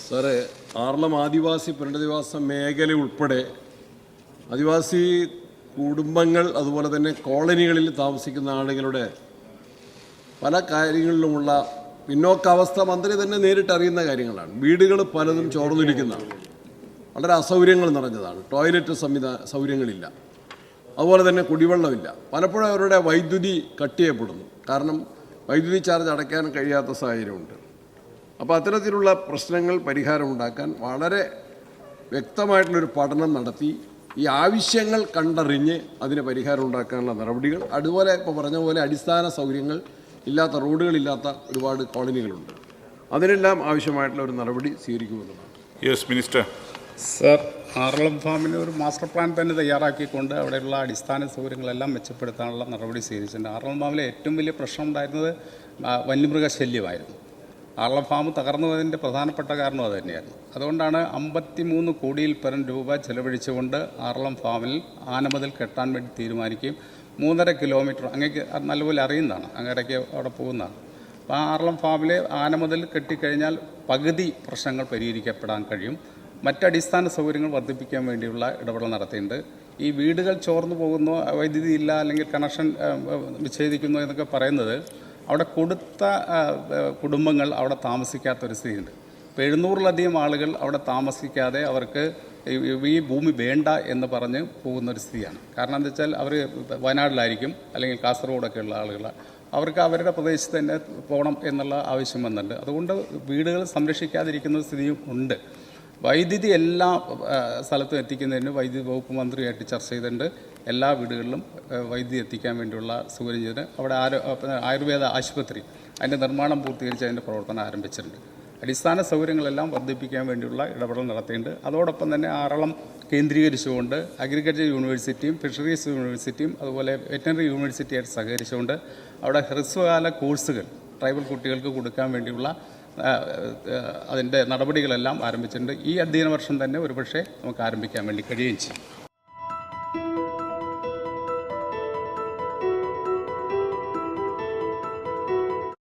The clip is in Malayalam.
സാറേ, ആറളം ആദിവാസി പുനരധിവാസ മേഖല ഉൾപ്പെടെ ആദിവാസി കുടുംബങ്ങൾ അതുപോലെ തന്നെ കോളനികളിൽ താമസിക്കുന്ന ആളുകളുടെ പല കാര്യങ്ങളിലുമുള്ള പിന്നോക്കാവസ്ഥ മന്ത്രി തന്നെ നേരിട്ട് അറിയുന്ന കാര്യങ്ങളാണ്. വീടുകൾ പലതും ചോർന്നിരിക്കുന്നതാണ്, വളരെ അസൗകര്യങ്ങൾ നിറഞ്ഞതാണ്. ടോയ്ലറ്റ് സൗകര്യങ്ങളില്ല, അതുപോലെ തന്നെ കുടിവെള്ളമില്ല. പലപ്പോഴും അവരുടെ വൈദ്യുതി കട്ട് ചെയ്യപ്പെടുന്നു, കാരണം വൈദ്യുതി ചാർജ് അടയ്ക്കാൻ കഴിയാത്ത സാഹചര്യമുണ്ട്. അപ്പോൾ അത്തരത്തിലുള്ള പ്രശ്നങ്ങൾ പരിഹാരമുണ്ടാക്കാൻ വളരെ വ്യക്തമായിട്ടുള്ളൊരു പഠനം നടത്തി ഈ ആവശ്യങ്ങൾ കണ്ടറിഞ്ഞ് അതിന് പരിഹാരം ഉണ്ടാക്കാനുള്ള നടപടികൾ, അതുപോലെ ഇപ്പോൾ പറഞ്ഞ പോലെ അടിസ്ഥാന സൗകര്യങ്ങൾ ഇല്ലാത്ത, റോഡുകളില്ലാത്ത ഒരുപാട് കോളനികളുണ്ട്, അതിനെല്ലാം ആവശ്യമായിട്ടുള്ള ഒരു നടപടി സ്വീകരിക്കുമെന്നതാണ്. Yes minister. സർ, ആറളം ഫാമിന് ഒരു മാസ്റ്റർ പ്ലാൻ തന്നെ തയ്യാറാക്കിക്കൊണ്ട് അവിടെയുള്ള അടിസ്ഥാന സൗകര്യങ്ങളെല്ലാം മെച്ചപ്പെടുത്താനുള്ള നടപടി സ്വീകരിച്ചിട്ടുണ്ട്. ആറളം ഫാമിലെ ഏറ്റവും വലിയ പ്രശ്നം ഉണ്ടായിരുന്നത് വന്യമൃഗശല്യമായിരുന്നു. ആറളം ഫാം തകർന്നതിൻ്റെ പ്രധാനപ്പെട്ട കാരണം അത് തന്നെയായിരുന്നു. അതുകൊണ്ടാണ് 53 കോടിയിൽ പരം രൂപ ചെലവഴിച്ചുകൊണ്ട് ആറളം ഫാമിൽ ആനമതിൽ കെട്ടാൻ വേണ്ടി തീരുമാനിക്കുകയും 3.5 കിലോമീറ്റർ അങ്ങേക്ക് നല്ലപോലെ അറിയുന്നതാണ്, അങ്ങേരയ്ക്ക് അവിടെ പോകുന്നതാണ്. അപ്പോൾ ആ ആറളം ഫാമിൽ ആനമതിൽ കെട്ടിക്കഴിഞ്ഞാൽ പകുതി പ്രശ്നങ്ങൾ പരിഹരിക്കപ്പെടാൻ കഴിയും. മറ്റടിസ്ഥാന സൗകര്യങ്ങൾ വർദ്ധിപ്പിക്കാൻ വേണ്ടിയുള്ള ഇടപെടൽ നടത്തിയിട്ടുണ്ട്. ഈ വീടുകൾ ചോർന്നു പോകുന്നു, വൈദ്യുതി ഇല്ല, അല്ലെങ്കിൽ കണക്ഷൻ വിച്ഛേദിക്കുന്നു എന്നൊക്കെ പറയുന്നത് അവിടെ കൊടുത്ത കുടുംബങ്ങൾ അവിടെ താമസിക്കാത്തൊരു സ്ഥിതിയുണ്ട്. ഇപ്പോൾ 700-ലധികം ആളുകൾ അവിടെ താമസിക്കാതെ അവർക്ക് ഈ ഭൂമി വേണ്ട എന്ന് പറഞ്ഞ് പോകുന്നൊരു സ്ഥിതിയാണ്. കാരണം എന്താ വെച്ചാൽ അവർ വയനാട്ടിലായിരിക്കും, അല്ലെങ്കിൽ കാസർഗോഡൊക്കെ ഉള്ള ആളുകൾ, അവർക്ക് അവരുടെ പ്രദേശത്ത് തന്നെ പോകണം എന്നുള്ള ആവശ്യം വന്നിട്ടുണ്ട്. അതുകൊണ്ട് വീടുകൾ സംരക്ഷിക്കാതിരിക്കുന്ന സ്ഥിതിയും ഉണ്ട്. വൈദ്യുതി എല്ലാ സ്ഥലത്തും എത്തിക്കുന്നതിന് വൈദ്യുതി വകുപ്പ് മന്ത്രിയായിട്ട് ചർച്ച ചെയ്തിട്ടുണ്ട്. എല്ലാ വീടുകളിലും വൈദ്യുതി എത്തിക്കാൻ വേണ്ടിയുള്ള സൗകര്യം ചെയ്ത് അവിടെ ആയുർവേദ ആശുപത്രി അതിൻ്റെ നിർമ്മാണം പൂർത്തീകരിച്ച് അതിൻ്റെ പ്രവർത്തനം ആരംഭിച്ചിട്ടുണ്ട്. അടിസ്ഥാന സൗകര്യങ്ങളെല്ലാം വർദ്ധിപ്പിക്കാൻ വേണ്ടിയുള്ള ഇടപെടൽ നടത്തിയിട്ടുണ്ട്. അതോടൊപ്പം തന്നെ ആറളം കേന്ദ്രീകരിച്ചുകൊണ്ട് അഗ്രികൾച്ചർ യൂണിവേഴ്സിറ്റിയും ഫിഷറീസ് യൂണിവേഴ്സിറ്റിയും അതുപോലെ വെറ്ററിനറി യൂണിവേഴ്സിറ്റിയായിട്ട് സഹകരിച്ചുകൊണ്ട് അവിടെ ഹ്രസ്വകാല കോഴ്സുകൾ ട്രൈബൽ കുട്ടികൾക്ക് കൊടുക്കാൻ വേണ്ടിയുള്ള അതിൻ്റെ നടപടികളെല്ലാം ആരംഭിച്ചിട്ടുണ്ട്. ഈ അധ്യയന വർഷം തന്നെ ഒരുപക്ഷെ നമുക്ക് ആരംഭിക്കാൻ വേണ്ടി കഴിയുകയും ചെയ്യും.